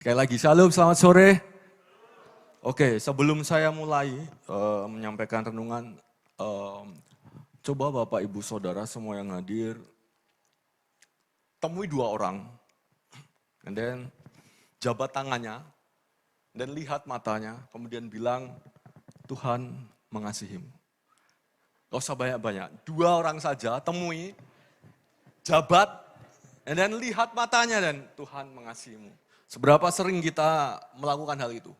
Sekali lagi, shalom, selamat sore. Oke, sebelum saya mulai menyampaikan renungan, coba Bapak, Ibu, Saudara semua yang hadir, temui dua orang, and then jabat tangannya, dan lihat matanya, kemudian bilang, Tuhan mengasihimu. Gak usah banyak-banyak, dua orang saja temui, jabat, and then lihat matanya dan Tuhan mengasihimu. Seberapa sering kita melakukan hal itu?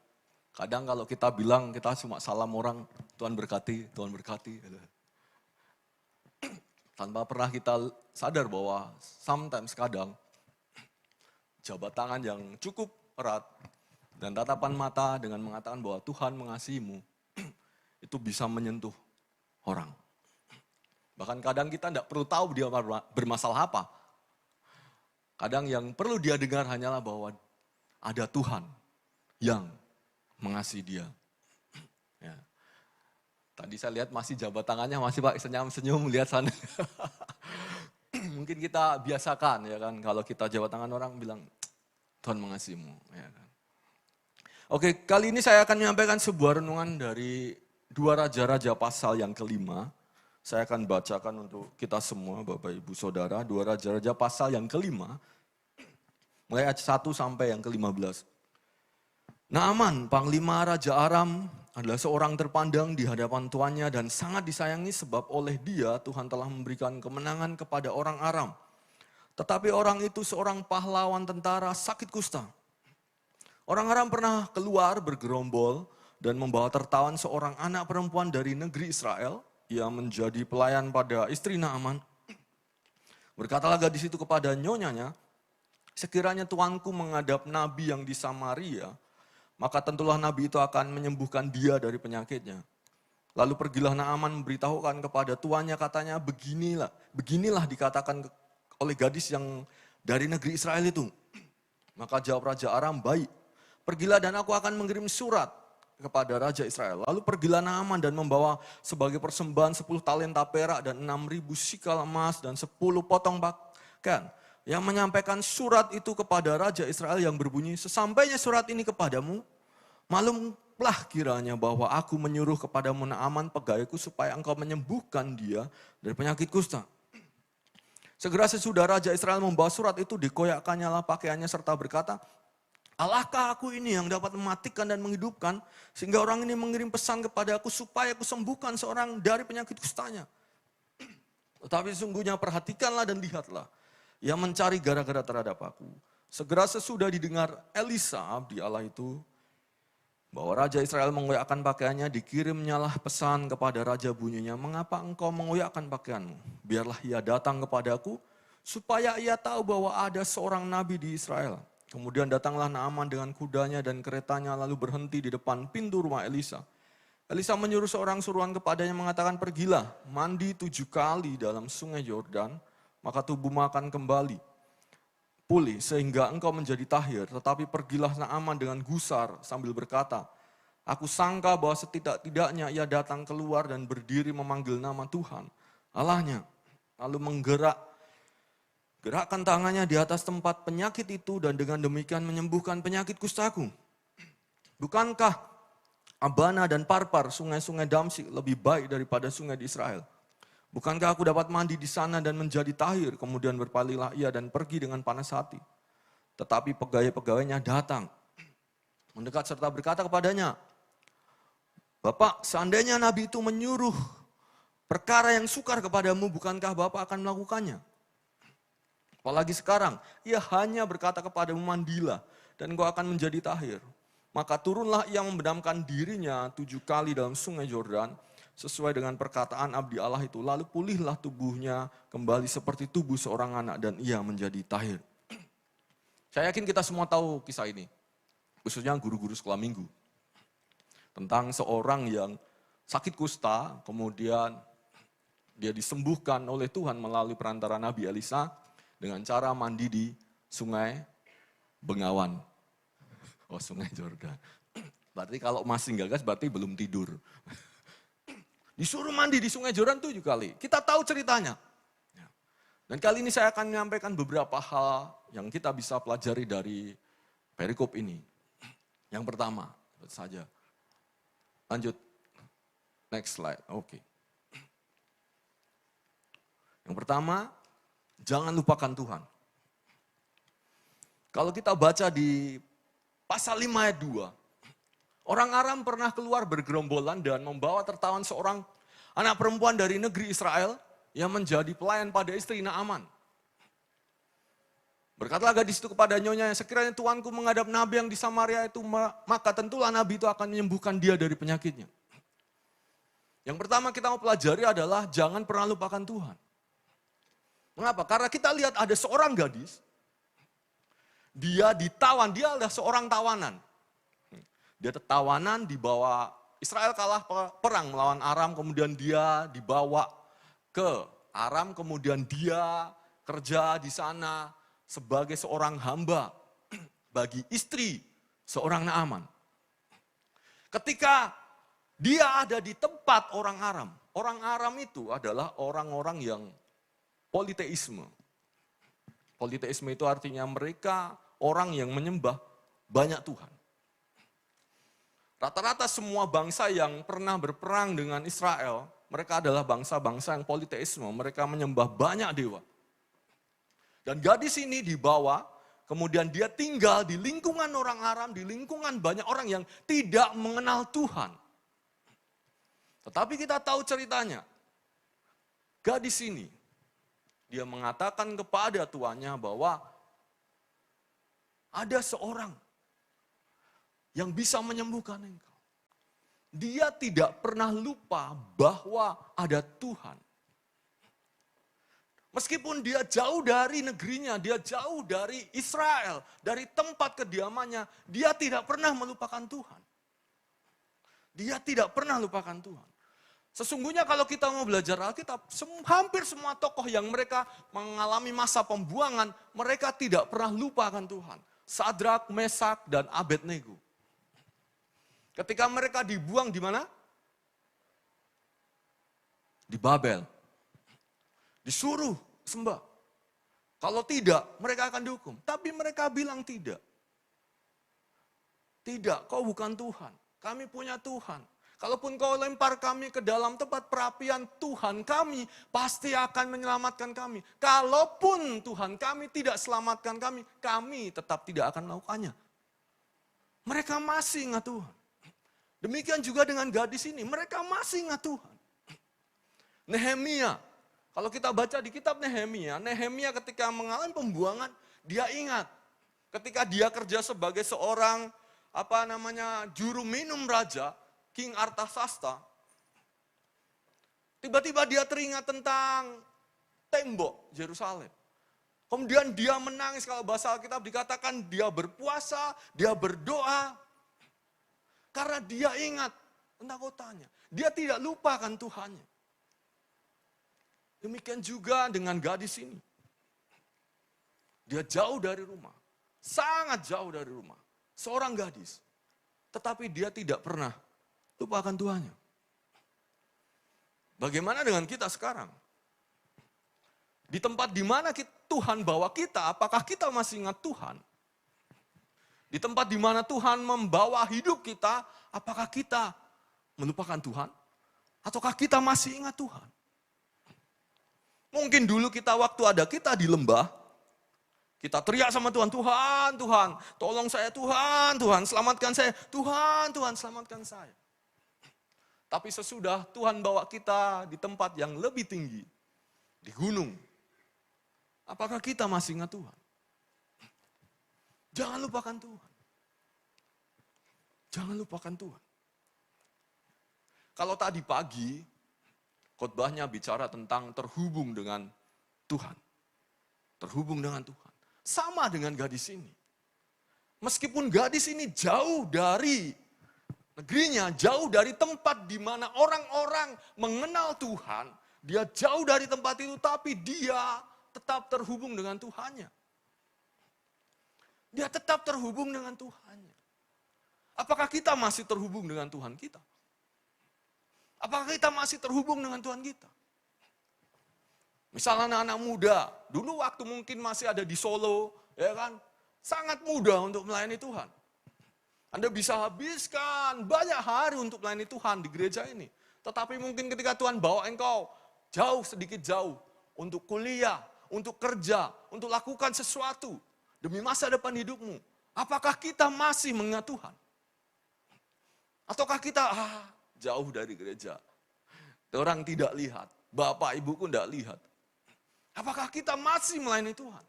Kadang kalau kita bilang kita cuma salam orang, Tuhan berkati, Tuhan berkati. Tanpa pernah kita sadar bahwa sometimes kadang jabat tangan yang cukup erat dan tatapan mata dengan mengatakan bahwa Tuhan mengasihimu, itu bisa menyentuh orang. Bahkan kadang kita tidak perlu tahu dia bermasalah apa. Kadang yang perlu dia dengar hanyalah bahwa ada Tuhan yang mengasihi dia. Ya. Tadi saya lihat masih jabat tangannya, masih Pak senyum-senyum lihat sana. Mungkin kita biasakan ya kan, kalau kita jabat tangan orang bilang, Tuhan mengasihimu. Ya kan. Oke, kali ini saya akan menyampaikan sebuah renungan dari 2 Raja-Raja pasal yang kelima. Saya akan bacakan untuk kita semua, Bapak Ibu Saudara, 2 Raja-Raja pasal yang kelima. Mulai ayat 1 sampai yang ke-15. Naaman, panglima Raja Aram, adalah seorang terpandang di hadapan tuannya dan sangat disayangi sebab oleh dia Tuhan telah memberikan kemenangan kepada orang Aram. Tetapi orang itu seorang pahlawan tentara sakit kusta. Orang Aram pernah keluar bergerombol dan membawa tertawan seorang anak perempuan dari negeri Israel. Ia menjadi pelayan pada istri Naaman. Berkatalah gadis itu kepada nyonyanya, sekiranya tuanku menghadap nabi yang di Samaria, maka tentulah nabi itu akan menyembuhkan dia dari penyakitnya. Lalu pergilah Naaman memberitahukan kepada tuannya, katanya beginilah dikatakan oleh gadis yang dari negeri Israel itu. Maka jawab Raja Aram, baik, pergilah dan aku akan mengirim surat kepada Raja Israel. Lalu pergilah Naaman dan membawa sebagai persembahan 10 talenta perak dan 6.000 sikal emas dan 10 potong pakaian. Yang menyampaikan surat itu kepada Raja Israel yang berbunyi, sesampainya surat ini kepadamu, maklumlah kiranya bahwa aku menyuruh kepadamu Naaman pegawaiku supaya engkau menyembuhkan dia dari penyakit kusta. Segera sesudah Raja Israel membawa surat itu, dikoyakkannya lah pakaiannya serta berkata, Allahkah aku ini yang dapat mematikan dan menghidupkan, sehingga orang ini mengirim pesan kepada aku supaya aku sembuhkan seorang dari penyakit kustanya. Tetapi sesungguhnya perhatikanlah dan lihatlah, ia mencari gara-gara terhadap aku. Segera sesudah didengar Elisa, abdi Allah itu, bahwa Raja Israel mengoyakkan pakaiannya, dikirimnyalah pesan kepada Raja bunyinya, mengapa engkau mengoyakkan pakaianmu? Biarlah ia datang kepadaku, supaya ia tahu bahwa ada seorang nabi di Israel. Kemudian datanglah Naaman dengan kudanya dan keretanya, lalu berhenti di depan pintu rumah Elisa. Elisa menyuruh seorang suruhan kepadanya mengatakan, pergilah, mandi 7 kali dalam sungai Yordan, maka tubuhmu akan kembali pulih sehingga engkau menjadi tahir. Tetapi pergilah Naaman dengan gusar sambil berkata, aku sangka bahwa setidak-tidaknya ia datang keluar dan berdiri memanggil nama Tuhan Allahnya. Lalu gerakkan tangannya di atas tempat penyakit itu dan dengan demikian menyembuhkan penyakit kustaku. Bukankah Abana dan Parpar, sungai-sungai Damsyik lebih baik daripada sungai di Israel? Bukankah aku dapat mandi di sana dan menjadi tahir? Kemudian berpalinglah ia dan pergi dengan panas hati. Tetapi pegawai-pegawainya datang, mendekat serta berkata kepadanya, Bapak, seandainya nabi itu menyuruh perkara yang sukar kepadamu, bukankah Bapak akan melakukannya? Apalagi sekarang, ia hanya berkata kepadamu, mandilah dan engkau akan menjadi tahir. Maka turunlah ia membenamkan dirinya 7 kali dalam sungai Yordan, sesuai dengan perkataan abdi Allah itu. Lalu pulihlah tubuhnya kembali seperti tubuh seorang anak dan ia menjadi tahir. Saya yakin kita semua tahu kisah ini, khususnya guru-guru sekolah minggu. Tentang seorang yang sakit kusta, kemudian dia disembuhkan oleh Tuhan melalui perantara Nabi Elisa dengan cara mandi di sungai Bengawan. Oh, sungai Yordan. Berarti kalau masih gagas berarti belum tidur. Disuruh mandi di sungai Yordan 7 kali. Kita tahu ceritanya. Dan kali ini saya akan menyampaikan beberapa hal yang kita bisa pelajari dari perikop ini. Yang pertama, saja. Lanjut. Next slide. Oke. Yang pertama, jangan lupakan Tuhan. Kalau kita baca di pasal 5 ayat 2, orang Aram pernah keluar bergerombolan dan membawa tertawan seorang anak perempuan dari negeri Israel yang menjadi pelayan pada istri Naaman. Berkatalah gadis itu kepada nyonya, sekiranya tuanku menghadap nabi yang di Samaria itu, maka tentulah nabi itu akan menyembuhkan dia dari penyakitnya. Yang pertama kita mau pelajari adalah jangan pernah lupakan Tuhan. Mengapa? Karena kita lihat ada seorang gadis, dia ditawan, dia adalah seorang tawanan. Dia tawanan dibawa, Israel kalah perang melawan Aram, kemudian dia dibawa ke Aram, kemudian dia kerja di sana sebagai seorang hamba bagi istri seorang Naaman. Ketika dia ada di tempat orang Aram itu adalah orang-orang yang politeisme. Politeisme itu artinya mereka orang yang menyembah banyak Tuhan. Rata-rata semua bangsa yang pernah berperang dengan Israel, mereka adalah bangsa-bangsa yang politeisme, mereka menyembah banyak dewa. Dan gadis ini dibawa, kemudian dia tinggal di lingkungan orang Aram, di lingkungan banyak orang yang tidak mengenal Tuhan. Tetapi kita tahu ceritanya, gadis ini, dia mengatakan kepada tuannya bahwa ada seorang yang bisa menyembuhkan engkau. Dia tidak pernah lupa bahwa ada Tuhan. Meskipun dia jauh dari negerinya, dia jauh dari Israel, dari tempat kediamannya, dia tidak pernah melupakan Tuhan. Dia tidak pernah lupakan Tuhan. Sesungguhnya kalau kita mau belajar Alkitab, hampir semua tokoh yang mereka mengalami masa pembuangan, mereka tidak pernah lupakan Tuhan. Sadrak, Mesak, dan Abednego. Ketika mereka dibuang di mana? Di Babel. Disuruh sembah. Kalau tidak, mereka akan dihukum. Tapi mereka bilang tidak. Tidak, kau bukan Tuhan. Kami punya Tuhan. Kalaupun kau lempar kami ke dalam tempat perapian, Tuhan kami pasti akan menyelamatkan kami. Kalaupun Tuhan kami tidak selamatkan kami tetap tidak akan melakukannya. Mereka masih ingat Tuhan. Demikian juga dengan gadis ini, mereka masih ingat Tuhan. Nehemia, kalau kita baca di kitab Nehemia ketika mengalami pembuangan, dia ingat. Ketika dia kerja sebagai seorang juru minum raja, King Artasasta, tiba-tiba dia teringat tentang tembok Yerusalem. Kemudian dia menangis, kalau bahasa Alkitab dikatakan dia berpuasa, dia berdoa. Karena dia ingat tentang kotanya. Dia tidak lupakan Tuhannya. Demikian juga dengan gadis ini. Dia jauh dari rumah. Sangat jauh dari rumah. Seorang gadis. Tetapi dia tidak pernah lupakan Tuhannya. Bagaimana dengan kita sekarang? Di tempat di mana Tuhan bawa kita, apakah kita masih ingat Tuhan? Di tempat di mana Tuhan membawa hidup kita, apakah kita melupakan Tuhan? Ataukah kita masih ingat Tuhan? Mungkin dulu waktu ada kita di lembah, kita teriak sama Tuhan, Tuhan, Tuhan, tolong saya Tuhan, Tuhan, selamatkan saya, Tuhan, Tuhan, selamatkan saya. Tapi sesudah Tuhan bawa kita di tempat yang lebih tinggi, di gunung, apakah kita masih ingat Tuhan? Jangan lupakan Tuhan. Jangan lupakan Tuhan. Kalau tadi pagi, khotbahnya bicara tentang terhubung dengan Tuhan. Terhubung dengan Tuhan. Sama dengan gadis ini. Meskipun gadis ini jauh dari negerinya, jauh dari tempat di mana orang-orang mengenal Tuhan, dia jauh dari tempat itu, tapi dia tetap terhubung dengan Tuhannya. Dia tetap terhubung dengan Tuhannya. Apakah kita masih terhubung dengan Tuhan kita? Apakah kita masih terhubung dengan Tuhan kita? Misalnya anak-anak muda, dulu waktu mungkin masih ada di Solo, ya kan? Sangat mudah untuk melayani Tuhan. Anda bisa habiskan banyak hari untuk melayani Tuhan di gereja ini. Tetapi mungkin ketika Tuhan bawa engkau sedikit jauh, untuk kuliah, untuk kerja, untuk lakukan sesuatu demi masa depan hidupmu. Apakah kita masih mengingat Tuhan? Ataukah kita jauh dari gereja? Orang tidak lihat, bapak ibuku tidak lihat. Apakah kita masih melayani Tuhan?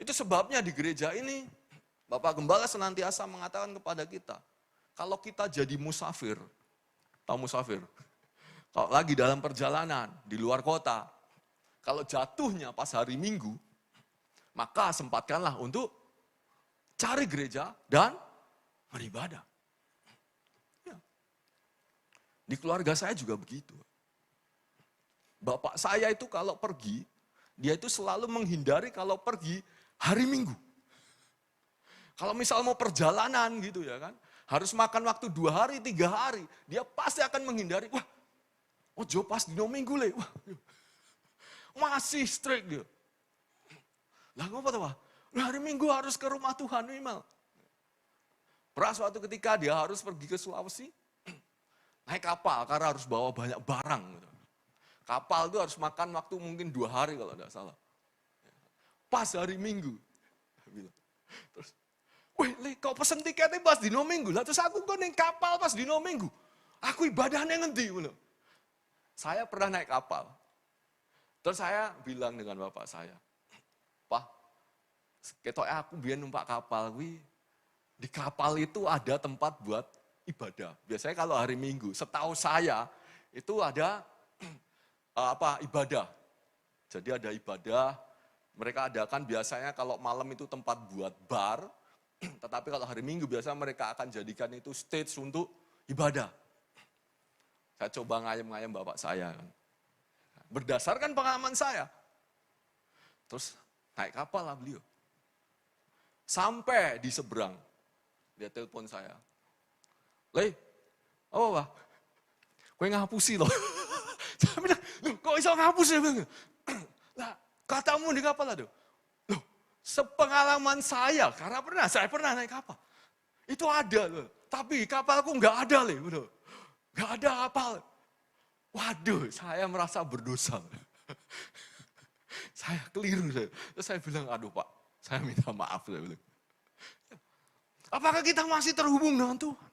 Itu sebabnya di gereja ini, Bapak Gembala senantiasa mengatakan kepada kita, kalau kita jadi musafir, tahu musafir? Kalau lagi dalam perjalanan di luar kota, kalau jatuhnya pas hari Minggu, maka sempatkanlah untuk cari gereja dan beribadah. Ya. Di keluarga saya juga begitu. Bapak saya itu kalau pergi, dia itu selalu menghindari kalau pergi hari Minggu. Kalau misal mau perjalanan gitu ya kan, harus makan waktu 2 hari, 3 hari, dia pasti akan menghindari, ojo pas dino Minggu le, masih strict dia. Lah ngapa tuh, hari Minggu harus ke rumah Tuhan minimal. Pernah suatu ketika dia harus pergi ke Sulawesi, naik kapal karena harus bawa banyak barang. Gitu. Kapal itu harus makan waktu mungkin 2 hari kalau tidak salah. Pas hari Minggu. Terus, kau pesen tiketnya pas dino Minggu. Lah terus aku kok naik kapal pas dino Minggu. Aku ibadahnya ngendi. Saya pernah naik kapal. Terus saya bilang dengan bapak saya, Pak, ketoknya aku biar numpak kapal. Di kapal itu ada tempat buat ibadah. Biasanya kalau hari Minggu, setahu saya itu ada ibadah. Jadi ada ibadah. Mereka adakan biasanya kalau malam itu tempat buat bar, tetapi kalau hari Minggu biasanya mereka akan jadikan itu stage untuk ibadah. Saya coba ngayem-ngayem bapak saya. Berdasarkan pengalaman saya. Terus naik kapal lah beliau. Sampai di seberang, dia telepon saya. Apa Pak? Kowe ngapusi loh. Saya bilang, kok bisa ngapus ya Bang? Lah, katamu di kapal aduh. Loh, sepengalaman saya, karena saya pernah naik kapal. Itu ada loh, tapi kapalku nggak ada loh. Nggak ada kapal. Waduh, saya merasa berdosa. Saya keliru. Terus saya bilang, aduh Pak, saya minta maaf. Saya bilang. Apakah kita masih terhubung dengan Tuhan?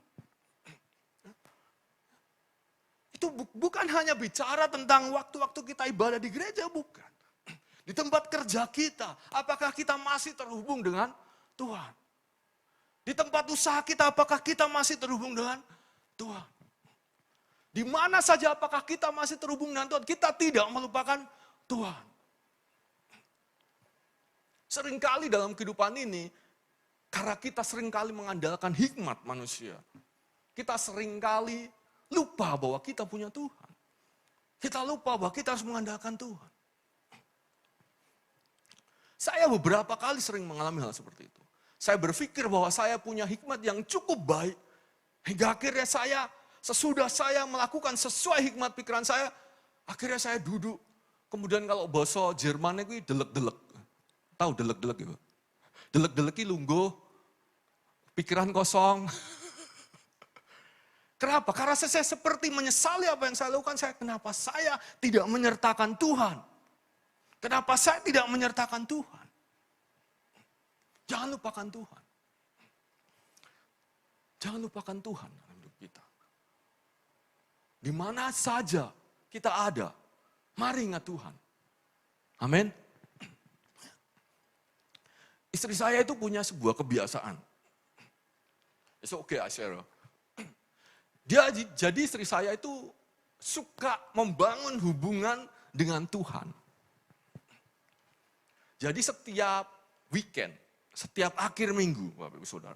Itu bukan hanya bicara tentang waktu-waktu kita ibadah di gereja, bukan. Di tempat kerja kita, apakah kita masih terhubung dengan Tuhan? Di tempat usaha kita, apakah kita masih terhubung dengan Tuhan? Di mana saja apakah kita masih terhubung dengan Tuhan? Kita tidak melupakan Tuhan. Seringkali dalam kehidupan ini, karena kita seringkali mengandalkan hikmat manusia, kita seringkali lupa bahwa kita punya Tuhan. Kita lupa bahwa kita harus mengandalkan Tuhan. Saya beberapa kali sering mengalami hal seperti itu. Saya berpikir bahwa saya punya hikmat yang cukup baik. Hingga akhirnya sesudah saya melakukan sesuai hikmat pikiran saya, akhirnya saya duduk. Kemudian kalau bahasa Jerman itu delek-delek. Tahu delek-delek itu? Delek-delek itu lungguh, pikiran kosong. Kenapa? Karena saya seperti menyesali apa yang saya lakukan. Kenapa saya tidak menyertakan Tuhan? Kenapa saya tidak menyertakan Tuhan? Jangan lupakan Tuhan. Jangan lupakan Tuhan dalam hidup kita. Di mana saja kita ada, mari ingat Tuhan. Amin. Istri saya itu punya sebuah kebiasaan. It's okay, I share. Jadi istri saya itu suka membangun hubungan dengan Tuhan. Jadi setiap weekend, setiap akhir minggu, Bapak Ibu Saudara,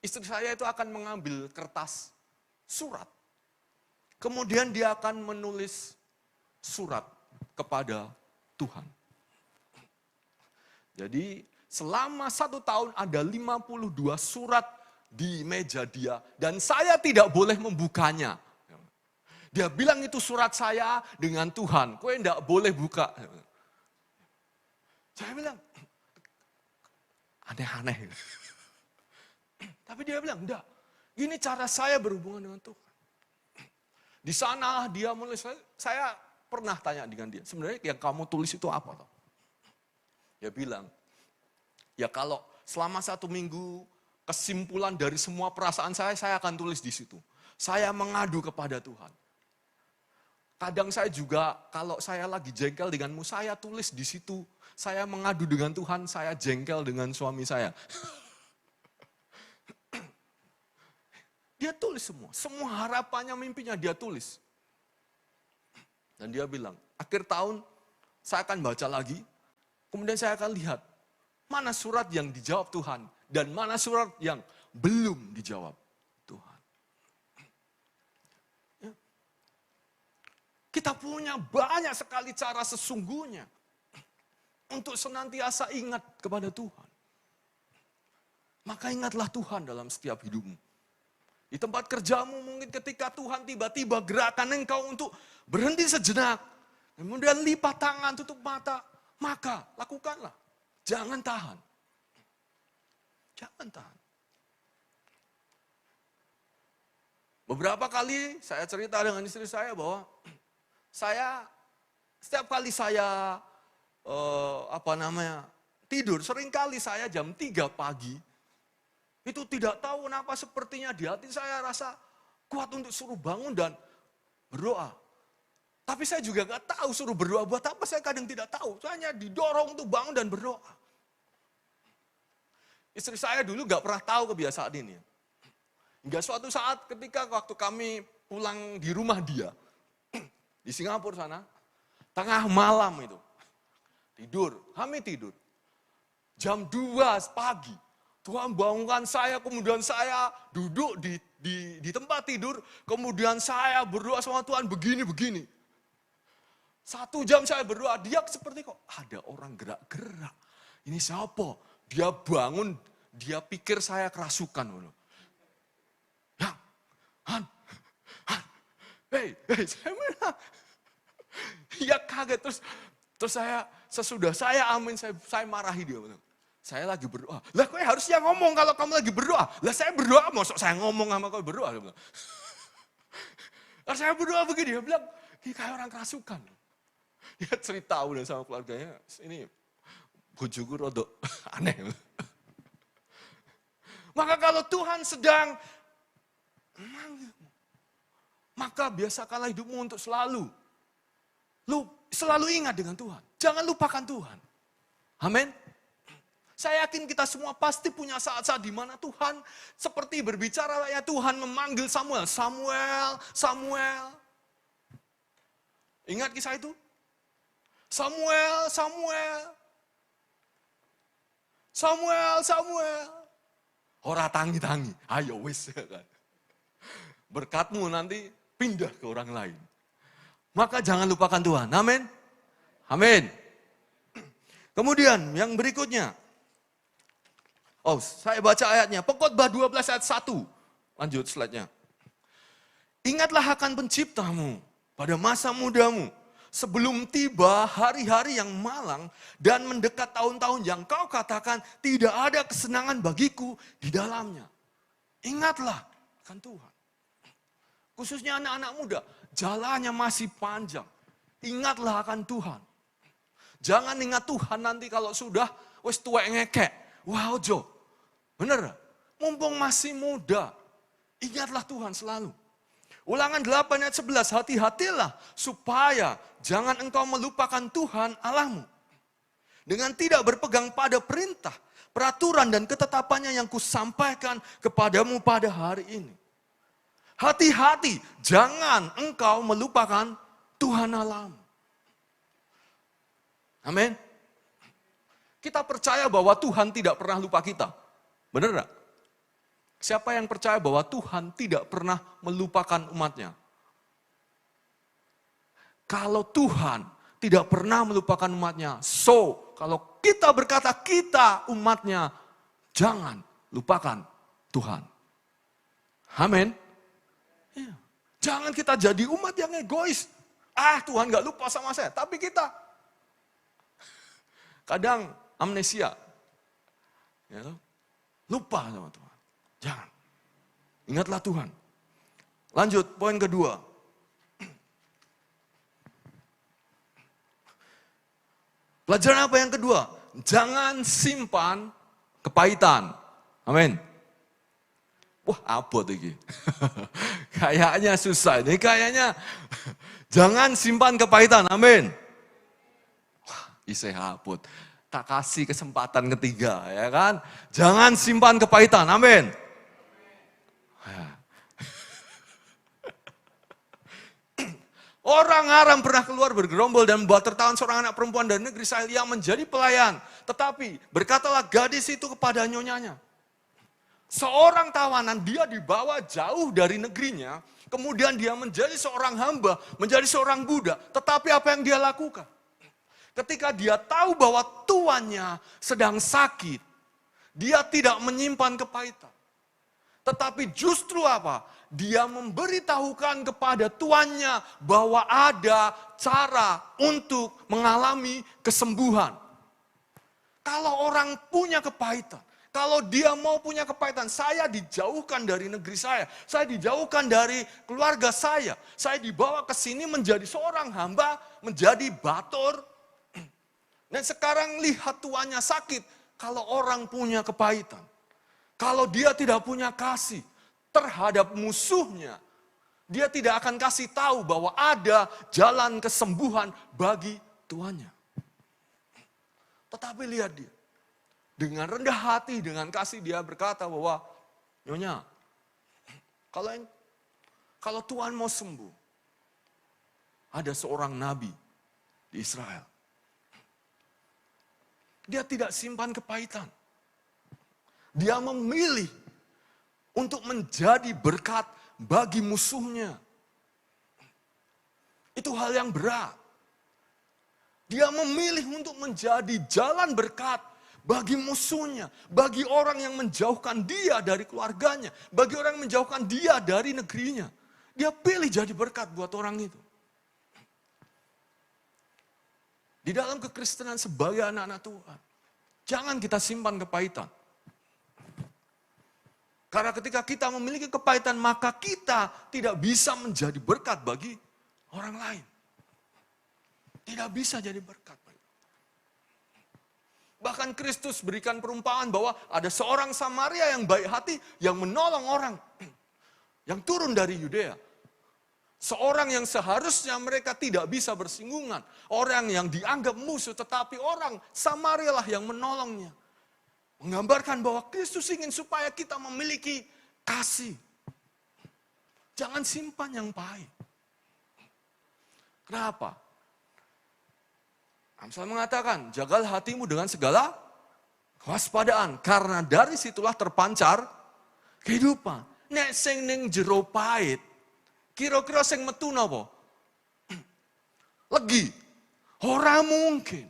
istri saya itu akan mengambil kertas surat. Kemudian dia akan menulis surat kepada Tuhan. Jadi selama 1 tahun ada 52 surat di meja dia, dan saya tidak boleh membukanya. Dia bilang itu surat saya dengan Tuhan, kowe enggak boleh buka. Saya bilang, aneh-aneh. Tapi dia bilang, enggak. Ini cara saya berhubungan dengan Tuhan. Di sana dia menulis, saya pernah tanya dengan dia, sebenarnya yang kamu tulis itu apa? Dia bilang, ya kalau selama 1 minggu kesimpulan dari semua perasaan saya akan tulis di situ. Saya mengadu kepada Tuhan. Kadang saya juga, kalau saya lagi jengkel denganmu, saya tulis di situ. Saya mengadu dengan Tuhan, saya jengkel dengan suami saya. Dia tulis semua harapannya, mimpinya dia tulis. Dan dia bilang, akhir tahun saya akan baca lagi, kemudian saya akan lihat mana surat yang dijawab Tuhan, dan mana surat yang belum dijawab Tuhan. Ya. Kita punya banyak sekali cara sesungguhnya untuk senantiasa ingat kepada Tuhan. Maka ingatlah Tuhan dalam setiap hidupmu. Di tempat kerjamu mungkin ketika Tuhan tiba-tiba gerakan engkau untuk berhenti sejenak. Kemudian lipat tangan, tutup mata. Maka lakukanlah. Jangan tahan. Jangan tahan. Beberapa kali saya cerita dengan istri saya bahwa setiap kali saya tidur, seringkali saya jam 3 pagi, itu tidak tahu kenapa sepertinya di hati saya rasa kuat untuk suruh bangun dan berdoa. Tapi saya juga gak tahu suruh berdoa buat apa, saya kadang tidak tahu. Saya hanya didorong untuk bangun dan berdoa. Istri saya dulu gak pernah tahu kebiasaan ini. Hingga suatu saat ketika waktu kami pulang di rumah dia, di Singapura sana, tengah malam itu, kami tidur. Jam 2 pagi, Tuhan bangunkan saya, kemudian saya duduk di tempat tidur, kemudian saya berdoa sama Tuhan begini. 1 jam saya berdoa, dia seperti kok ada orang gerak-gerak. Ini siapa? Dia bangun, dia pikir saya kerasukan. Ya, Han, hei, saya bilang. Ya kaget, terus saya, sesudah saya amin, saya marahi dia. Saya lagi berdoa. Lah kok harusnya ngomong kalau kamu lagi berdoa. Lah saya berdoa, maksud saya ngomong sama kau berdoa. Lah saya berdoa begini, dia bilang, ini kayak orang kerasukan. Dia cerita udah sama keluarganya, ini bojoku rodok aneh. Maka kalau Tuhan sedang memanggilmu, maka biasakanlah hidupmu untuk selalu ingat dengan Tuhan. Jangan lupakan Tuhan. Amin. Saya yakin kita semua pasti punya saat-saat di mana Tuhan seperti berbicara, ya Tuhan memanggil Samuel. Samuel. Ingat kisah itu? Samuel. Ora tangi. Ayo wis. Berkatmu nanti pindah ke orang lain. Maka jangan lupakan Tuhan. Amin. Amin. Kemudian yang berikutnya. Saya baca ayatnya. Pengkhotbah 12 ayat 1. Lanjut slide-nya. Ingatlah akan penciptamu pada masa mudamu. Sebelum tiba hari-hari yang malang dan mendekat tahun-tahun yang kau katakan tidak ada kesenangan bagiku di dalamnya. Ingatlah akan Tuhan. Khususnya anak-anak muda. Jalannya masih panjang. Ingatlah akan Tuhan. Jangan ingat Tuhan nanti kalau sudah wis tuwek ngekek. Wah ojo. Bener, mumpung masih muda, ingatlah Tuhan selalu. Ulangan 8 ayat 11, hati-hatilah supaya jangan engkau melupakan Tuhan Allahmu. Dengan tidak berpegang pada perintah, peraturan dan ketetapannya yang kusampaikan kepadamu pada hari ini. Hati-hati, jangan engkau melupakan Tuhan Allahmu. Amin. Kita percaya bahwa Tuhan tidak pernah lupa kita. Benar enggak? Siapa yang percaya bahwa Tuhan tidak pernah melupakan umatnya? Kalau Tuhan tidak pernah melupakan umatnya, kalau kita berkata kita umatnya, jangan lupakan Tuhan. Amin. Ya. Jangan kita jadi umat yang egois. Tuhan gak lupa sama saya, tapi kita kadang amnesia. Ya, lupa sama Tuhan. Jangan. Ingatlah Tuhan. Lanjut, poin kedua. Pelajaran apa yang kedua? Jangan simpan kepahitan. Amin. Wah, apa tuh ini? Kayaknya susah. Ini kayaknya jangan simpan kepahitan. Amin. Wah, iseh haput. Tak kasih kesempatan ketiga, ya kan? Jangan simpan kepahitan. Amin. Orang Aram pernah keluar bergerombol dan membawa tertawan seorang anak perempuan dari negeri Israel yang menjadi pelayan. Tetapi berkatalah gadis itu kepada nyonyanya. Seorang tawanan, dia dibawa jauh dari negerinya, kemudian dia menjadi seorang hamba, menjadi seorang budak. Tetapi apa yang dia lakukan? Ketika dia tahu bahwa tuannya sedang sakit, dia tidak menyimpan kepahitan. Tetapi justru apa? Dia memberitahukan kepada tuannya bahwa ada cara untuk mengalami kesembuhan. Kalau orang punya kepahitan, kalau dia mau punya kepahitan, saya dijauhkan dari negeri saya dijauhkan dari keluarga saya dibawa ke sini menjadi seorang hamba, menjadi batur. Dan sekarang lihat tuannya sakit. Kalau orang punya kepahitan, kalau dia tidak punya kasih terhadap musuhnya, dia tidak akan kasih tahu bahwa ada jalan kesembuhan bagi tuannya. Tetapi lihat dia, dengan rendah hati, dengan kasih dia berkata bahwa, Nyonya, kalau Tuhan mau sembuh, ada seorang nabi di Israel. Dia tidak simpan kepahitan. Dia memilih untuk menjadi berkat bagi musuhnya. Itu hal yang berat. Dia memilih untuk menjadi jalan berkat bagi musuhnya, bagi orang yang menjauhkan dia dari keluarganya, bagi orang yang menjauhkan dia dari negerinya. Dia pilih jadi berkat buat orang itu. Di dalam kekristenan sebagai anak-anak Tuhan, jangan kita simpan kepahitan. Karena ketika kita memiliki kepahitan, maka kita tidak bisa menjadi berkat bagi orang lain. Tidak bisa jadi berkat. Bahkan Kristus berikan perumpamaan bahwa ada seorang Samaria yang baik hati, yang menolong orang yang turun dari Yudea. Seorang yang seharusnya mereka tidak bisa bersinggungan. Orang yang dianggap musuh, tetapi orang Samaria lah yang menolongnya. Menggambarkan bahwa Kristus ingin supaya kita memiliki kasih. Jangan simpan yang pahit. Kenapa? Amsal mengatakan, jagalah hatimu dengan segala kewaspadaan. Karena dari situlah terpancar kehidupan. Nek sing ning jero pahit, kira-kira sing metu napa? Legi. Ora mungkin.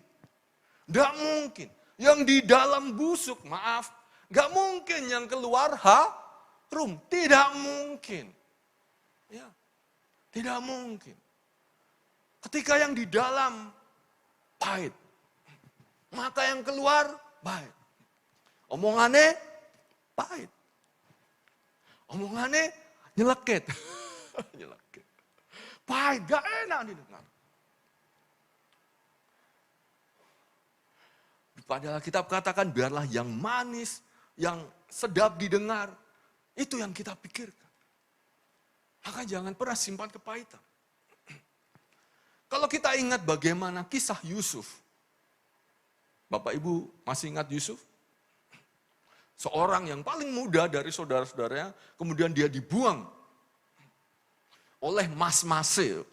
Ndak mungkin. Yang di dalam busuk, maaf, gak mungkin yang keluar harum. Tidak mungkin. Ya, tidak mungkin. Ketika yang di dalam pahit, maka yang keluar pahit. Omongannya pahit. Omongannya nyeleket. Nyeleket. Pahit, gak enak didengar. Padahal kitab katakan biarlah yang manis, yang sedap didengar, itu yang kita pikirkan. Maka jangan pernah simpan kepahitan. Kalau kita ingat bagaimana kisah Yusuf. Bapak Ibu masih ingat Yusuf? Seorang yang paling muda dari saudara-saudaranya, kemudian dia dibuang oleh mas-mase.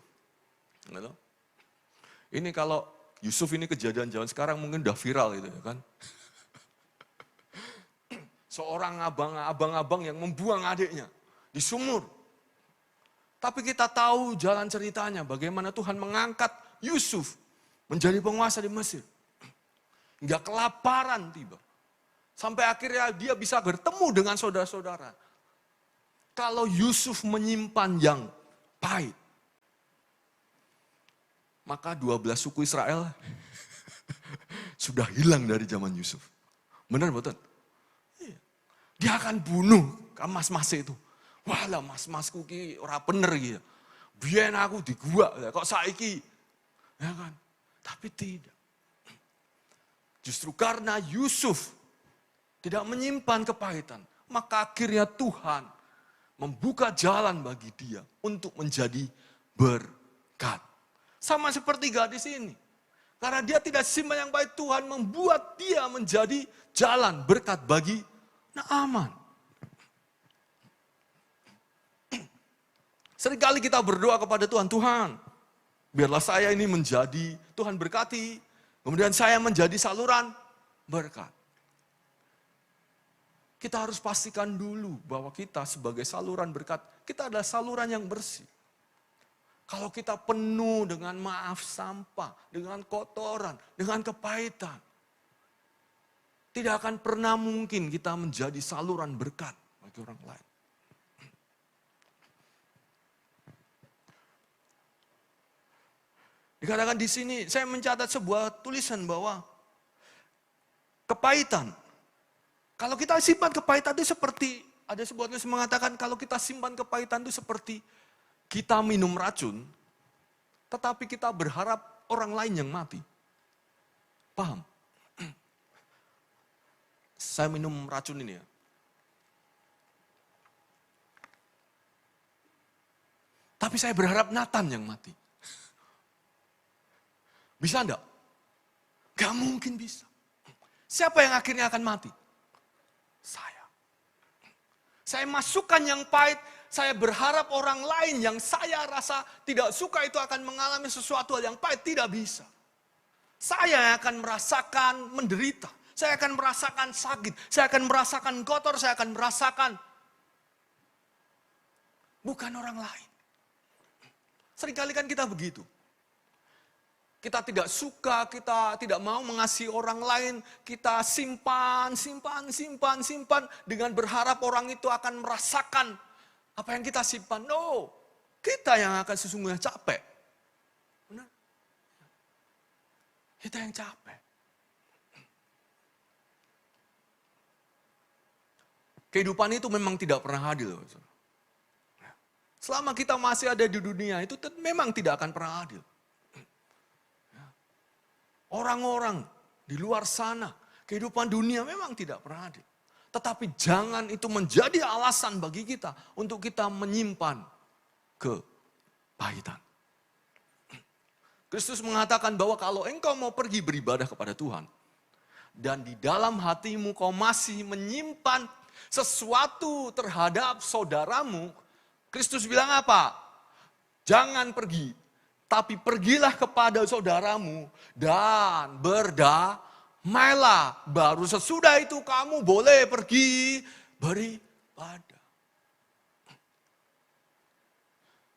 Ini kalau Yusuf ini kejadian zaman sekarang mungkin udah viral gitu ya kan. Seorang abang-abang yang membuang adiknya di sumur. Tapi kita tahu jalan ceritanya bagaimana Tuhan mengangkat Yusuf menjadi penguasa di Mesir. Hingga kelaparan tiba. Sampai akhirnya dia bisa bertemu dengan saudara-saudara. Kalau Yusuf menyimpan yang pahit, maka 12 suku Israel sudah hilang dari zaman Yusuf. Benar betul? Dia akan bunuh mas-mas itu. Walah mas-masku ki ora bener gitu. Biyen aku di gua, kok saiki? Ya kan? Tapi tidak. Justru karena Yusuf tidak menyimpan kepahitan, maka akhirnya Tuhan membuka jalan bagi dia untuk menjadi berkat. Sama seperti gadis ini. Karena dia tidak simpan yang baik, Tuhan membuat dia menjadi jalan berkat bagi Naaman. Seringkali kita berdoa kepada Tuhan, Tuhan, biarlah saya ini menjadi, Tuhan berkati, kemudian saya menjadi saluran berkat. Kita harus pastikan dulu bahwa kita sebagai saluran berkat, kita adalah saluran yang bersih. Kalau kita penuh dengan maaf sampah, dengan kotoran, dengan kepahitan, tidak akan pernah mungkin kita menjadi saluran berkat bagi orang lain. Dikatakan di sini, saya mencatat sebuah tulisan bahwa kepahitan, kalau kita simpan kepahitan itu seperti, ada sebuah tulisan mengatakan kalau kita simpan kepahitan itu seperti kita minum racun, tetapi kita berharap orang lain yang mati. Paham? Saya minum racun ini ya. Tapi saya berharap Nathan yang mati. Bisa enggak? Gak mungkin bisa. Siapa yang akhirnya akan mati? Saya. Saya masukkan yang pahit, saya berharap orang lain yang saya rasa tidak suka itu akan mengalami sesuatu yang pahit, tidak bisa. Saya akan merasakan menderita. Saya akan merasakan sakit, saya akan merasakan kotor, saya akan merasakan bukan orang lain. Seringkali kan kita begitu. Kita tidak suka, kita tidak mau mengasihi orang lain, kita simpan dengan berharap orang itu akan merasakan apa yang kita simpan. No, kita yang akan sesungguhnya capek. Benar? Kita yang capek. Kehidupan itu memang tidak pernah adil. Selama kita masih ada di dunia itu memang tidak akan pernah adil. Orang-orang di luar sana, kehidupan dunia memang tidak pernah adil. Tetapi jangan itu menjadi alasan bagi kita untuk kita menyimpan kepahitan. Kristus mengatakan bahwa kalau engkau mau pergi beribadah kepada Tuhan, dan di dalam hatimu kau masih menyimpan sesuatu terhadap saudaramu, Kristus bilang apa? Jangan pergi, tapi pergilah kepada saudaramu dan berdamailah. Baru sesudah itu kamu boleh pergi beribadah.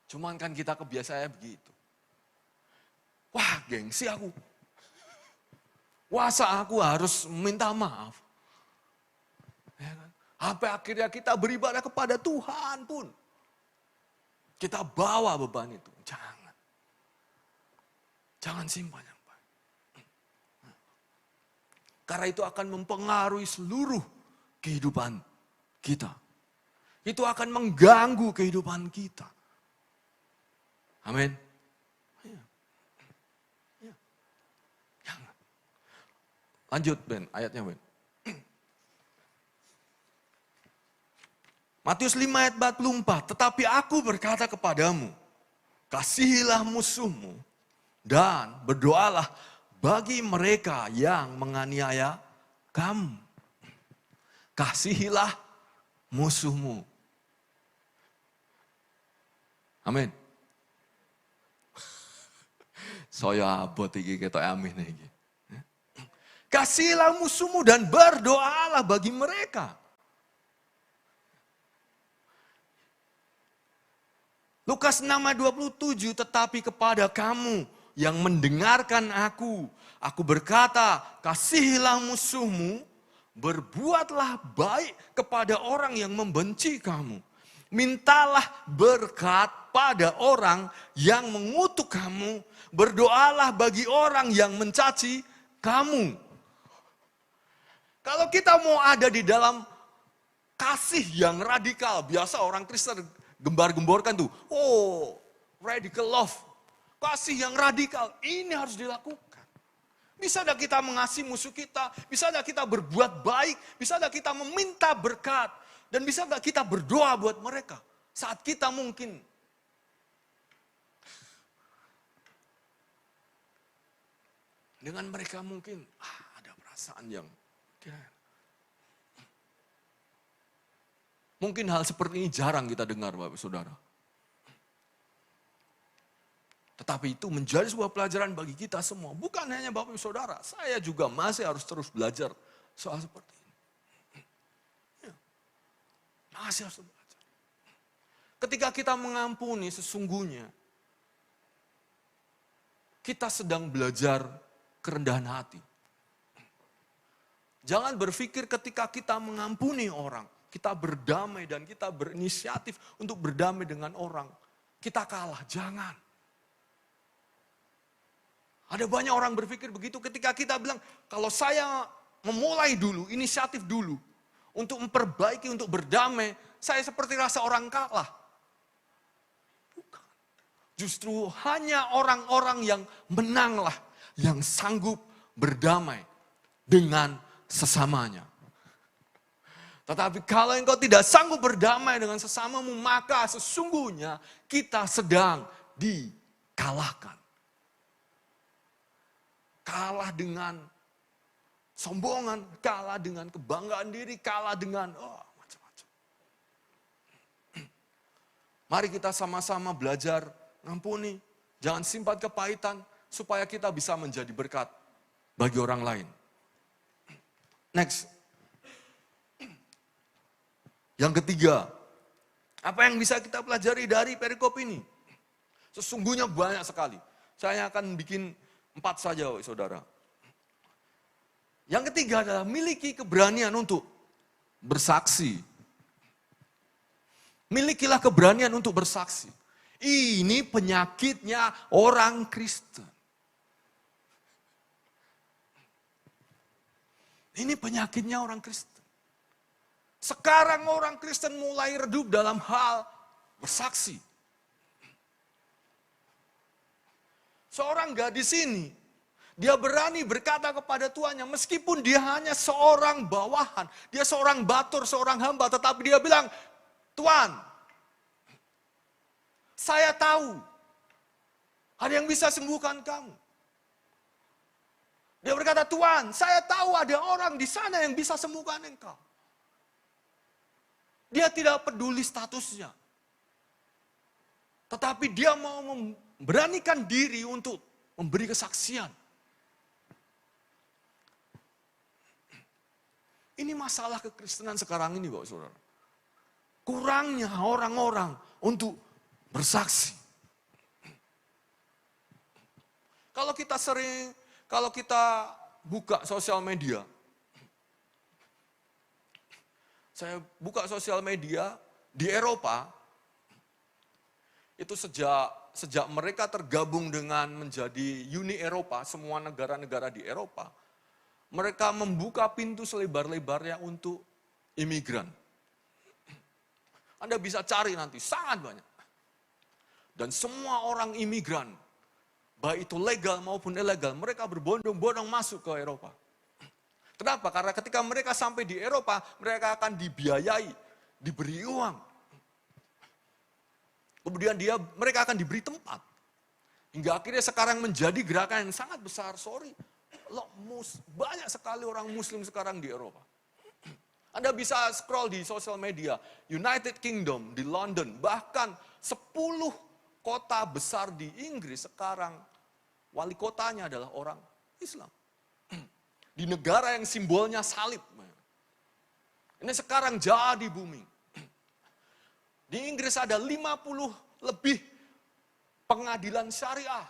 Cuman kan kita kebiasaannya begitu. Wah, gengsi aku. Masa aku harus minta maaf. Ya kan? Sampai akhirnya kita beribadah kepada Tuhan pun. Kita bawa beban itu. Jangan. Jangan simpan yang baik. Karena itu akan mempengaruhi seluruh kehidupan kita. Itu akan mengganggu kehidupan kita. Amin. Jangan. Lanjut Ben, ayatnya Ben. Matius 5 ayat 44, tetapi aku berkata kepadamu, kasihilah musuhmu dan berdoalah bagi mereka yang menganiaya kamu. Kasihilah musuhmu. Amin. Saya abot iki ketok amin iki. Kasihilah musuhmu dan berdoalah bagi mereka. Lukas 6 ayat 27, tetapi kepada kamu yang mendengarkan aku berkata, kasihilah musuhmu, berbuatlah baik kepada orang yang membenci kamu. Mintalah berkat pada orang yang mengutuk kamu, berdoalah bagi orang yang mencaci kamu. Kalau kita mau ada di dalam kasih yang radikal. Biasa orang Kristen gembar-gemborkan tuh, oh radical love, kasih yang radikal, ini harus dilakukan. Bisa tidak kita mengasihi musuh kita, bisa tidak kita berbuat baik, bisa tidak kita meminta berkat, dan bisa tidak kita berdoa buat mereka. Saat kita mungkin dengan mereka mungkin ada perasaan yang mungkin hal seperti ini jarang kita dengar Bapak Saudara. Tetapi itu menjadi sebuah pelajaran bagi kita semua. Bukan hanya Bapak Saudara, saya juga masih harus terus belajar soal seperti ini. Masih harus belajar. Ketika kita mengampuni sesungguhnya, kita sedang belajar kerendahan hati. Jangan berpikir ketika kita mengampuni orang, kita berdamai dan kita berinisiatif untuk berdamai dengan orang, kita kalah. Jangan. Ada banyak orang berpikir begitu ketika kita bilang, kalau saya memulai dulu, inisiatif dulu, untuk memperbaiki, untuk berdamai, saya seperti rasa orang kalah. Bukan. Justru hanya orang-orang yang menanglah, yang sanggup berdamai dengan sesamanya. Tetapi kalau engkau tidak sanggup berdamai dengan sesamamu, maka sesungguhnya kita sedang dikalahkan. Kalah dengan sombongan, kalah dengan kebanggaan diri, kalah dengan macam-macam. Mari kita sama-sama belajar ngampuni, jangan simpan kepahitan, supaya kita bisa menjadi berkat bagi orang lain. Next. Yang ketiga, apa yang bisa kita pelajari dari perikop ini? Sesungguhnya banyak sekali. Saya akan bikin 4 saja, saudara. Yang ketiga adalah miliki keberanian untuk bersaksi. Milikilah keberanian untuk bersaksi. Ini penyakitnya orang Kristen. Ini penyakitnya orang Kristen. Sekarang orang Kristen mulai redup dalam hal bersaksi. Seorang gadis ini, dia berani berkata kepada tuannya, meskipun dia hanya seorang bawahan, dia seorang batur, seorang hamba, tetapi dia bilang, Tuan, saya tahu ada yang bisa sembuhkan kamu. Dia berkata, Tuan, saya tahu ada orang di sana yang bisa sembuhkan engkau. Dia tidak peduli statusnya. Tetapi dia mau memberanikan diri untuk memberi kesaksian. Ini masalah kekristenan sekarang ini, Bapak Saudara. Kurangnya orang-orang untuk bersaksi. Kalau kita buka sosial media, saya buka sosial media di Eropa, itu sejak mereka tergabung dengan menjadi Uni Eropa, semua negara-negara di Eropa, mereka membuka pintu selebar-lebarnya untuk imigran. Anda bisa cari nanti, sangat banyak. Dan semua orang imigran, baik itu legal maupun ilegal, mereka berbondong-bondong masuk ke Eropa. Kenapa? Karena ketika mereka sampai di Eropa, mereka akan dibiayai, diberi uang. Kemudian mereka akan diberi tempat. Hingga akhirnya sekarang menjadi gerakan yang sangat besar. Banyak sekali orang muslim sekarang di Eropa. Anda bisa scroll di sosial media, United Kingdom, di London, bahkan 10 kota besar di Inggris sekarang, wali kotanya adalah orang Islam. Di negara yang simbolnya salib. Ini sekarang jadi booming. Di Inggris ada 50 lebih pengadilan syariah.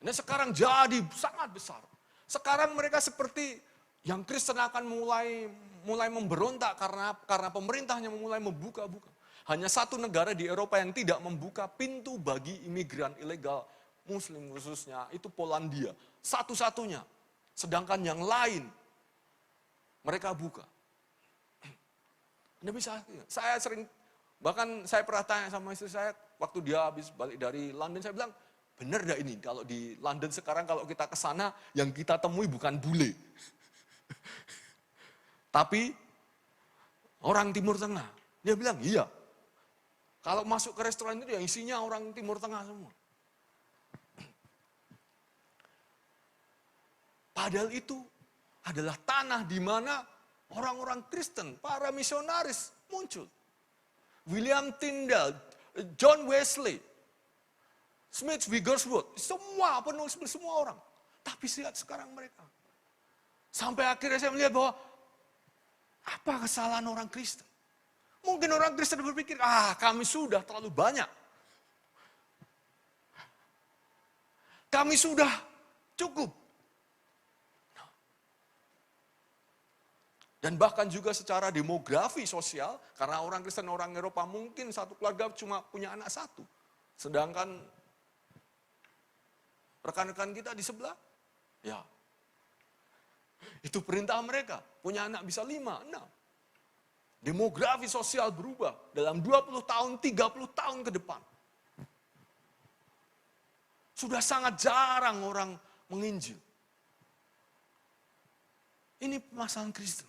Ini sekarang jadi sangat besar. Sekarang mereka seperti yang Kristen akan mulai memberontak karena pemerintahnya mulai membuka-buka. Hanya satu negara di Eropa yang tidak membuka pintu bagi imigran ilegal Muslim khususnya, itu Polandia. Satu-satunya. Sedangkan yang lain mereka buka. Anda bisa, saya sering, bahkan saya pernah tanya sama istri saya, waktu dia habis balik dari London, saya bilang, benar gak ini kalau di London sekarang kalau kita ke sana yang kita temui bukan bule. Tapi orang Timur Tengah. Dia bilang, iya. Kalau masuk ke restoran itu yang isinya orang Timur Tengah semua. Padahal itu adalah tanah di mana orang-orang Kristen, para misionaris muncul. William Tyndale, John Wesley, Smith Wigglesworth, semua penulis, semua orang. Tapi lihat sekarang mereka. Sampai akhirnya saya melihat bahwa apa kesalahan orang Kristen? Mungkin orang Kristen berpikir, kami sudah terlalu banyak. Kami sudah cukup. Dan bahkan juga secara demografi sosial, karena orang Kristen, orang Eropa mungkin satu keluarga cuma punya anak satu. Sedangkan rekan-rekan kita di sebelah, ya itu perintah mereka, punya anak bisa 5, 6. Demografi sosial berubah dalam 20 tahun, 30 tahun ke depan. Sudah sangat jarang orang menginjil. Ini permasalahan Kristen.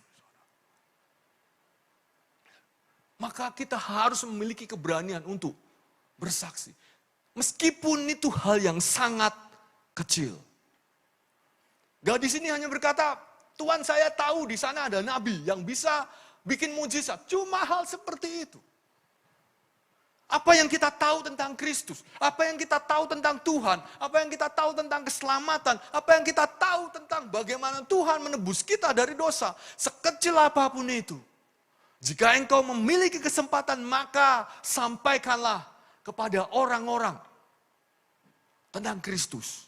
Maka kita harus memiliki keberanian untuk bersaksi. Meskipun itu hal yang sangat kecil. Gadis ini hanya berkata, Tuhan saya tahu di sana ada nabi yang bisa bikin mujizat. Cuma hal seperti itu. Apa yang kita tahu tentang Kristus? Apa yang kita tahu tentang Tuhan? Apa yang kita tahu tentang keselamatan? Apa yang kita tahu tentang bagaimana Tuhan menebus kita dari dosa? Sekecil apapun itu. Jika engkau memiliki kesempatan, maka sampaikanlah kepada orang-orang tentang Kristus.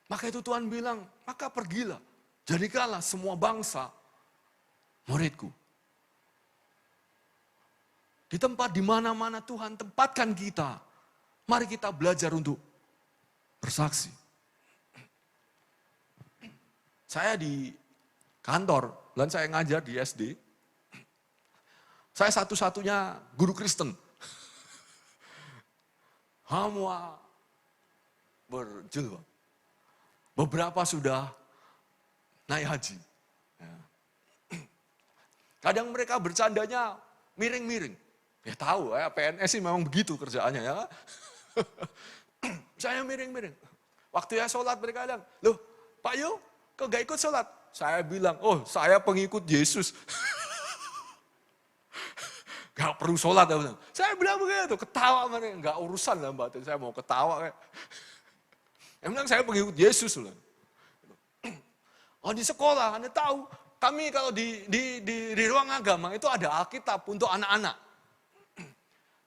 Maka itu Tuhan bilang, maka pergilah, jadikanlah semua bangsa muridku. Di tempat di mana-mana Tuhan tempatkan kita, mari kita belajar untuk bersaksi. Saya di kantor, dan saya ngajar di SD. Saya satu-satunya guru Kristen. Semua berjilbab. Beberapa sudah naik haji. Kadang mereka bercandanya miring-miring. Ya tahu ya, PNS sih memang begitu kerjaannya ya. Saya miring-miring. Waktu ya sholat mereka bilang, loh Pak Yu, kok gak ikut sholat? Saya bilang, oh saya pengikut Yesus. Gak perlu sholat. Saya bilang begitu, ketawa mereka. Gak urusan lah batin, saya mau ketawa. Yang bilang saya pengikut Yesus. Oh di sekolah, Anda tahu, kami kalau di ruang agama itu ada Alkitab untuk anak-anak.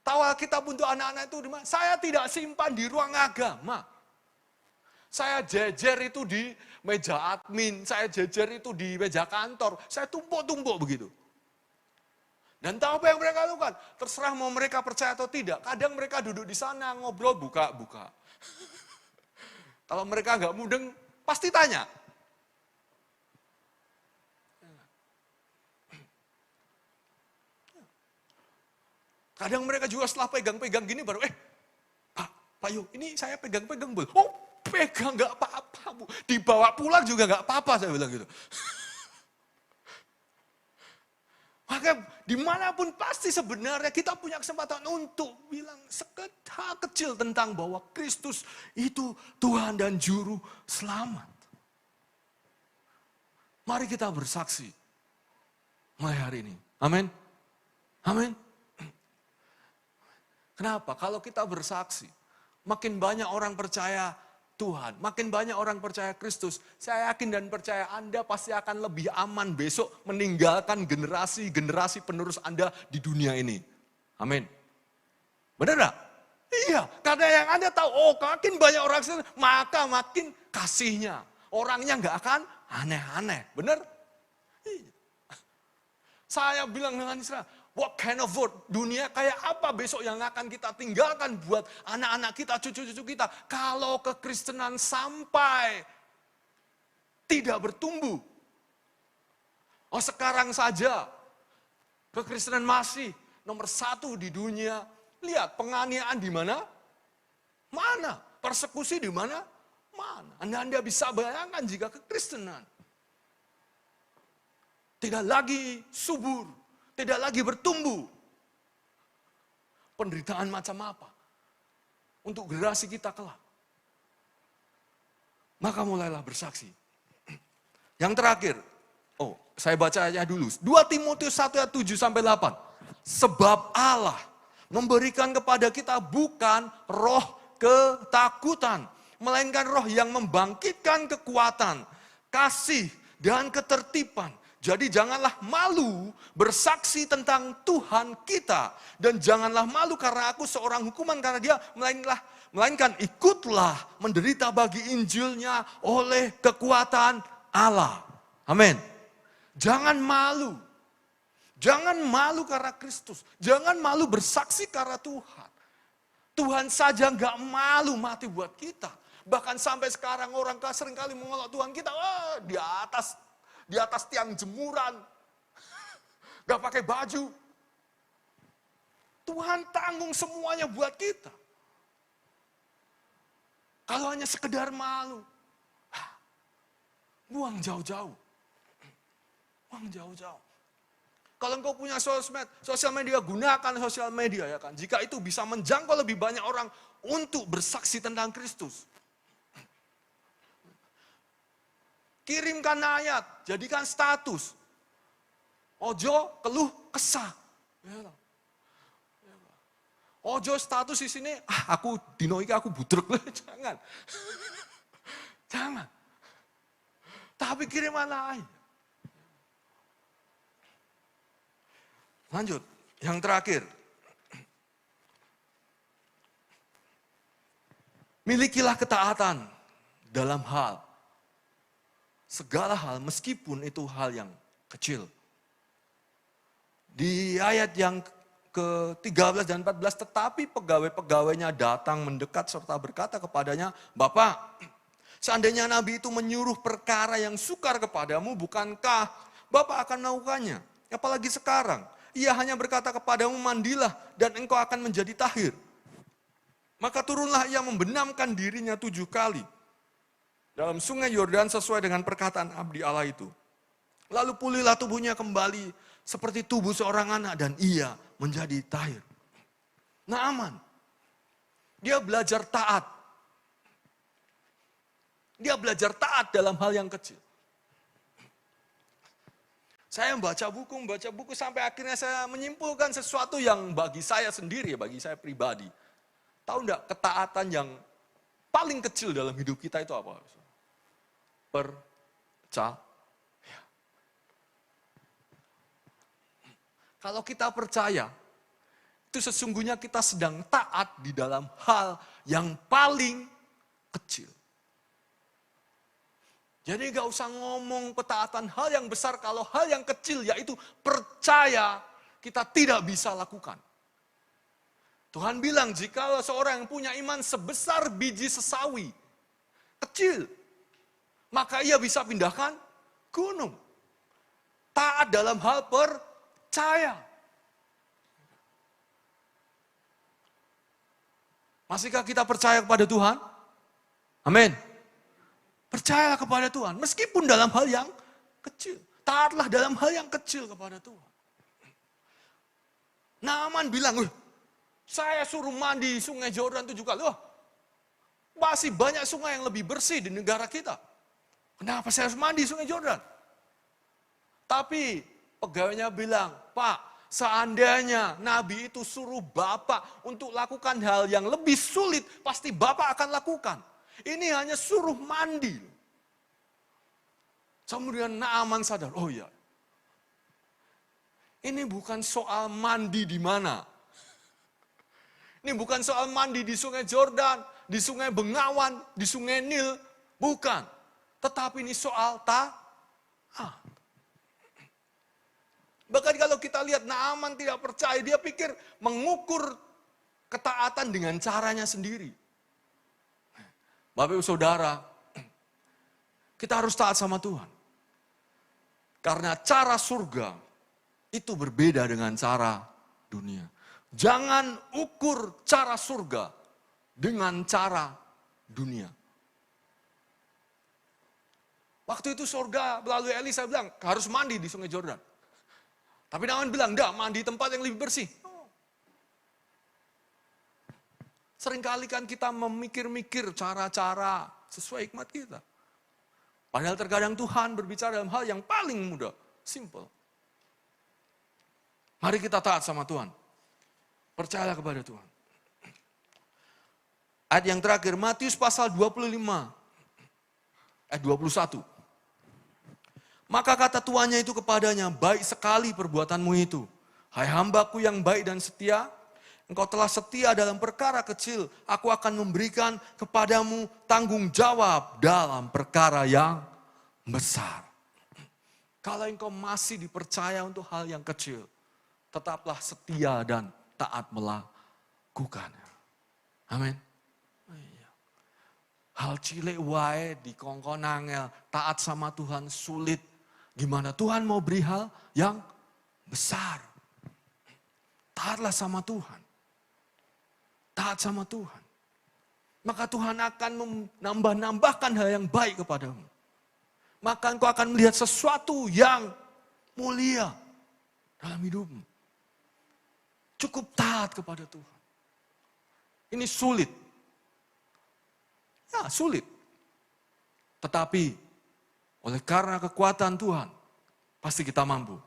Tahu Alkitab untuk anak-anak itu di mana? Saya tidak simpan di ruang agama. Saya jejer itu di meja admin, saya jejer itu di meja kantor, saya tumpuk-tumpuk begitu. Dan tahu apa yang mereka lakukan? Terserah mau mereka percaya atau tidak. Kadang mereka duduk di sana ngobrol buka-buka. Kalau mereka nggak mudeng, pasti tanya. Kadang mereka juga setelah pegang-pegang gini baru, Pak Yu, ini saya pegang-pegang boleh. Oh, pegang nggak apa-apa Bu. Dibawa pulang juga nggak apa-apa, saya bilang gitu. Maka dimanapun pasti sebenarnya kita punya kesempatan untuk bilang hal kecil tentang bahwa Kristus itu Tuhan dan Juru Selamat. Mari kita bersaksi mulai hari ini. Amin. Amin. Kenapa? Kalau kita bersaksi, makin banyak orang percaya Tuhan, makin banyak orang percaya Kristus. Saya yakin dan percaya Anda pasti akan lebih aman besok meninggalkan generasi-generasi penerus Anda di dunia ini. Amin. Benar enggak? Iya, karena yang Anda tahu, makin banyak orang Kristen, maka makin kasihnya. Orangnya enggak akan aneh-aneh. Benar? Iya. Saya bilang dengan Israel, what kind of world? Dunia kayak apa besok yang akan kita tinggalkan buat anak-anak kita, cucu-cucu kita. Kalau kekristenan sampai tidak bertumbuh. Oh sekarang saja, kekristenan masih nomor 1 di dunia. Lihat penganiayaan di mana? Mana? Persekusi di mana? Mana? Anda bisa bayangkan jika kekristenan tidak lagi subur, tidak lagi bertumbuh. Penderitaan macam apa untuk generasi kita kelak? Maka mulailah bersaksi. Yang terakhir, saya baca aja dulu. 2 Timotius 1 ayat 7 sampai 8. Sebab Allah memberikan kepada kita bukan roh ketakutan, melainkan roh yang membangkitkan kekuatan, kasih, dan ketertiban. Jadi janganlah malu bersaksi tentang Tuhan kita. Dan janganlah malu karena aku seorang hukuman karena dia, melainkan ikutlah menderita bagi Injilnya oleh kekuatan Allah. Amin. Jangan malu. Jangan malu karena Kristus. Jangan malu bersaksi karena Tuhan. Tuhan saja nggak malu mati buat kita. Bahkan sampai sekarang orang seringkali mengolok Tuhan kita, di atas tiang jemuran. Nggak pakai baju. Tuhan tanggung semuanya buat kita. Kalau hanya sekedar malu, buang jauh-jauh. Buang jauh-jauh. Kalau engkau punya sosial media, gunakan sosial media ya kan. Jika itu bisa menjangkau lebih banyak orang untuk bersaksi tentang Kristus. Kirimkan ayat, jadikan status. Ojo keluh kesah. Ojo status di sini, aku dino iki aku budrek. Jangan. Jangan. Tapi kirimkan ayat. Lanjut, yang terakhir. Milikilah ketaatan dalam segala hal meskipun itu hal yang kecil. Di ayat yang ke-13 dan 14, tetapi pegawai-pegawainya datang mendekat serta berkata kepadanya, Bapak, seandainya Nabi itu menyuruh perkara yang sukar kepadamu, bukankah Bapak akan melakukannya? Apalagi sekarang. Ia hanya berkata kepadamu, mandilah dan engkau akan menjadi tahir. Maka turunlah ia membenamkan dirinya 7 kali dalam sungai Yordan sesuai dengan perkataan abdi Allah itu. Lalu pulihlah tubuhnya kembali seperti tubuh seorang anak dan ia menjadi tahir. Naaman. Dia belajar taat. Dia belajar taat dalam hal yang kecil. Saya membaca buku sampai akhirnya saya menyimpulkan sesuatu yang bagi saya sendiri, bagi saya pribadi. Tahu enggak ketaatan yang paling kecil dalam hidup kita itu apa? Percaya. Kalau kita percaya, itu sesungguhnya kita sedang taat di dalam hal yang paling kecil. Jadi gak usah ngomong ketaatan hal yang besar kalau hal yang kecil yaitu percaya kita tidak bisa lakukan. Tuhan bilang jika seorang yang punya iman sebesar biji sesawi, kecil, maka ia bisa pindahkan gunung. Taat dalam hal percaya. Masihkah kita percaya kepada Tuhan? Amin. Percayalah kepada Tuhan, meskipun dalam hal yang kecil. Taatlah dalam hal yang kecil kepada Tuhan. Naaman bilang, saya suruh mandi sungai Yordan 7 kali. Masih banyak sungai yang lebih bersih di negara kita. Kenapa saya harus mandi sungai Yordan? Tapi pegawainya bilang, Pak, seandainya Nabi itu suruh Bapak untuk lakukan hal yang lebih sulit, pasti Bapak akan lakukan. Ini hanya suruh mandi. Kemudian Naaman sadar, oh iya. Ini bukan soal mandi di mana. Ini bukan soal mandi di sungai Yordan, di sungai Bengawan, di sungai Nil. Bukan. Tetapi ini soal taat. Bahkan kalau kita lihat Naaman tidak percaya, dia pikir mengukur ketaatan dengan caranya sendiri. Bapak Ibu Saudara, Kita harus taat sama Tuhan. Karena cara surga itu berbeda dengan cara dunia. Jangan ukur cara surga dengan cara dunia. Waktu itu surga melalui Elisa bilang, harus mandi di Sungai Yordan. Tapi Naaman bilang, enggak, mandi di tempat yang lebih bersih. Seringkali kan kita memikir-mikir cara-cara sesuai hikmat kita. Padahal terkadang Tuhan berbicara dalam hal yang paling mudah, simple. Mari kita taat sama Tuhan. Percayalah kepada Tuhan. Ayat yang terakhir, Matius pasal 25, ayat 21. Maka kata tuannya itu kepadanya, baik sekali perbuatanmu itu. Hai hambaku yang baik dan setia, engkau telah setia dalam perkara kecil, aku akan memberikan kepadamu tanggung jawab dalam perkara yang besar. Kalau engkau masih dipercaya untuk hal yang kecil, tetaplah setia dan taat melakukannya. Amin. Hal cilik wae dikongkon angel, taat sama Tuhan sulit. Gimana Tuhan mau beri hal yang besar. Taatlah sama Tuhan. Taat sama Tuhan. Maka Tuhan akan menambahkan hal yang baik kepadamu. Maka engkau akan melihat sesuatu yang mulia dalam hidupmu. Cukup taat kepada Tuhan. Ini sulit. Ya, sulit. Tetapi oleh karena kekuatan Tuhan, pasti kita mampu.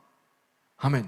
Amin.